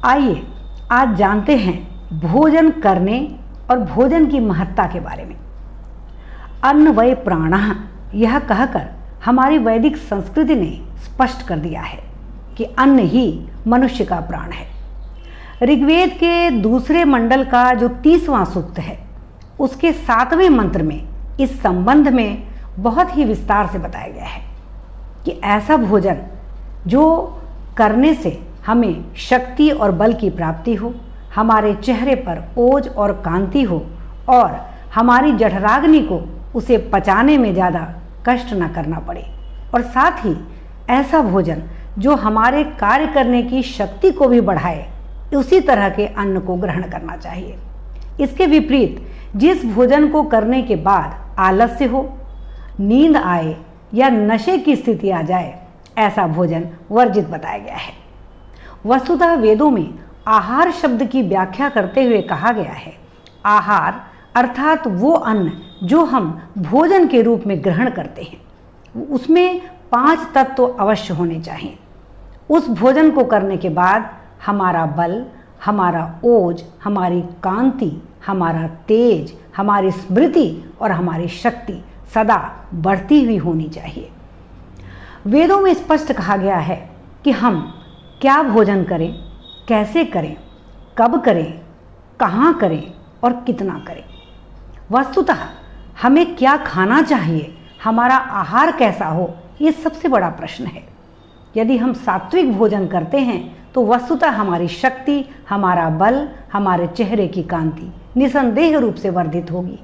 आइए आज जानते हैं भोजन करने और भोजन की महत्ता के बारे में। अन्न वै प्राणः, यह कहकर हमारी वैदिक संस्कृति ने स्पष्ट कर दिया है कि अन्न ही मनुष्य का प्राण है। ऋग्वेद के दूसरे मंडल का जो 30वां सूक्त है, उसके 7वें मंत्र में इस संबंध में बहुत ही विस्तार से बताया गया है कि ऐसा भोजन जो करने से हमें शक्ति और बल की प्राप्ति हो, हमारे चेहरे पर ओज और कांति हो और हमारी जठराग्नि को उसे पचाने में ज़्यादा कष्ट न करना पड़े, और साथ ही ऐसा भोजन जो हमारे कार्य करने की शक्ति को भी बढ़ाए, उसी तरह के अन्न को ग्रहण करना चाहिए। इसके विपरीत जिस भोजन को करने के बाद आलस्य हो, नींद आए या नशे की स्थिति आ जाए, ऐसा भोजन वर्जित बताया गया है। वस्तुतः वेदों में आहार शब्द की व्याख्या करते हुए कहा गया है, आहार अर्थात वो अन्न जो हम भोजन के रूप में ग्रहण करते हैं, उसमें 5 तत्व तो अवश्य होने चाहिए। उस भोजन को करने के बाद हमारा बल, हमारा ओज, हमारी कांति, हमारा तेज, हमारी स्मृति और हमारी शक्ति सदा बढ़ती हुई होनी चाहिए। वेदों में स्पष्ट कहा गया है कि हम क्या भोजन करें, कैसे करें, कब करें, कहाँ करें और कितना करें। वस्तुतः हमें क्या खाना चाहिए, हमारा आहार कैसा हो, ये सबसे बड़ा प्रश्न है। यदि हम सात्विक भोजन करते हैं तो वस्तुतः हमारी शक्ति, हमारा बल, हमारे चेहरे की कांति निसंदेह रूप से वर्धित होगी।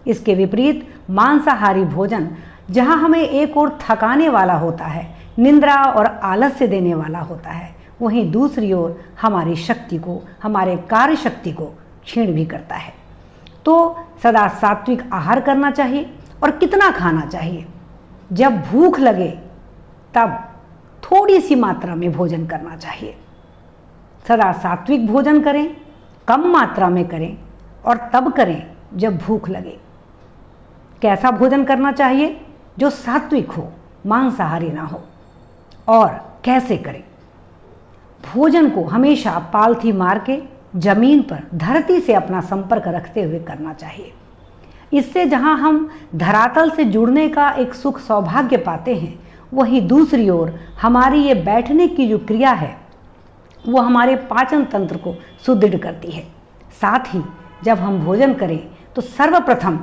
इसके विपरीत मांसाहारी भोजन जहाँ हमें एक ओर थकाने वाला होता है, निंद्रा और आलस्य देने वाला होता है, वहीं दूसरी ओर हमारी शक्ति को, हमारे कार्य शक्ति को क्षीण भी करता है। तो सदा सात्विक आहार करना चाहिए। और कितना खाना चाहिए? जब भूख लगे तब थोड़ी सी मात्रा में भोजन करना चाहिए। सदा सात्विक भोजन करें, कम मात्रा में करें और तब करें जब भूख लगे। कैसा भोजन करना चाहिए? जो सात्विक हो, मांसाहारी ना हो। और कैसे करें? भोजन को हमेशा पालथी मार के जमीन पर धरती से अपना संपर्क रखते हुए करना चाहिए। इससे जहां हम धरातल से जुड़ने का एक सुख सौभाग्य पाते हैं, वहीं दूसरी ओर हमारी ये बैठने की जो क्रिया है वो हमारे पाचन तंत्र को सुदृढ़ करती है। साथ ही जब हम भोजन करें तो सर्वप्रथम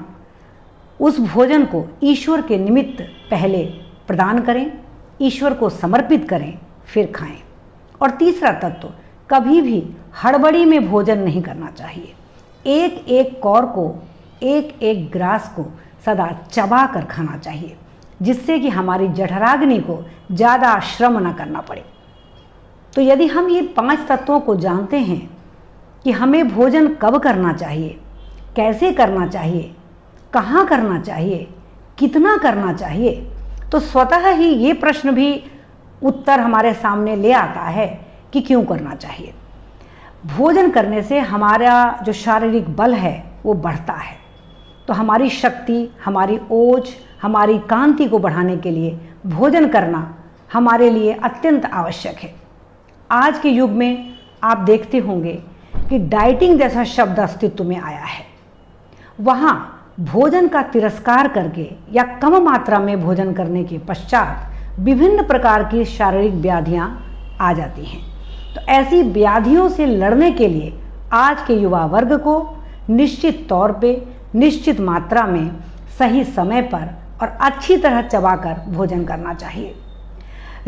उस भोजन को ईश्वर के निमित्त पहले प्रदान करें, ईश्वर को समर्पित करें, फिर खाएं। और तीसरा तत्व, कभी भी हड़बड़ी में भोजन नहीं करना चाहिए। एक एक कौर को, एक एक ग्रास को सदा चबा कर खाना चाहिए, जिससे कि हमारी जठराग्नि को ज़्यादा श्रम न करना पड़े। तो यदि हम ये 5 तत्वों को जानते हैं कि हमें भोजन कब करना चाहिए, कैसे करना चाहिए, कहाँ करना चाहिए, कितना करना चाहिए, तो स्वतः ही ये प्रश्न भी उत्तर हमारे सामने ले आता है कि क्यों करना चाहिए। भोजन करने से हमारा जो शारीरिक बल है वो बढ़ता है। तो हमारी शक्ति, हमारी ओज, हमारी कांति को बढ़ाने के लिए भोजन करना हमारे लिए अत्यंत आवश्यक है। आज के युग में आप देखते होंगे कि डाइटिंग जैसा शब्द अस्तित्व में आया है। वहाँ भोजन का तिरस्कार करके या कम मात्रा में भोजन करने के पश्चात विभिन्न प्रकार की शारीरिक व्याधियाँ आ जाती हैं। तो ऐसी व्याधियों से लड़ने के लिए आज के युवा वर्ग को निश्चित तौर पे, निश्चित मात्रा में, सही समय पर और अच्छी तरह चबाकर भोजन करना चाहिए।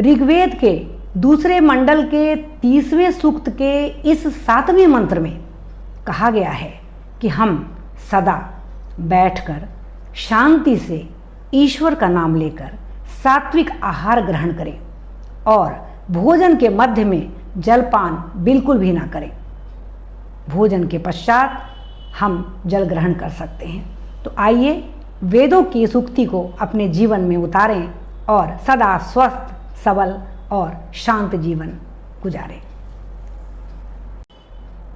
ऋग्वेद के दूसरे मंडल के 30वें सूक्त के इस 7वें मंत्र में कहा गया है कि हम सदा बैठकर शांति से ईश्वर का नाम लेकर सात्विक आहार ग्रहण करें और भोजन के मध्य में जलपान बिल्कुल भी ना करें। भोजन के पश्चात हम जल ग्रहण कर सकते हैं। तो आइए वेदों की इस उक्ति को अपने जीवन में उतारें और सदा स्वस्थ, सबल और शांत जीवन गुजारें।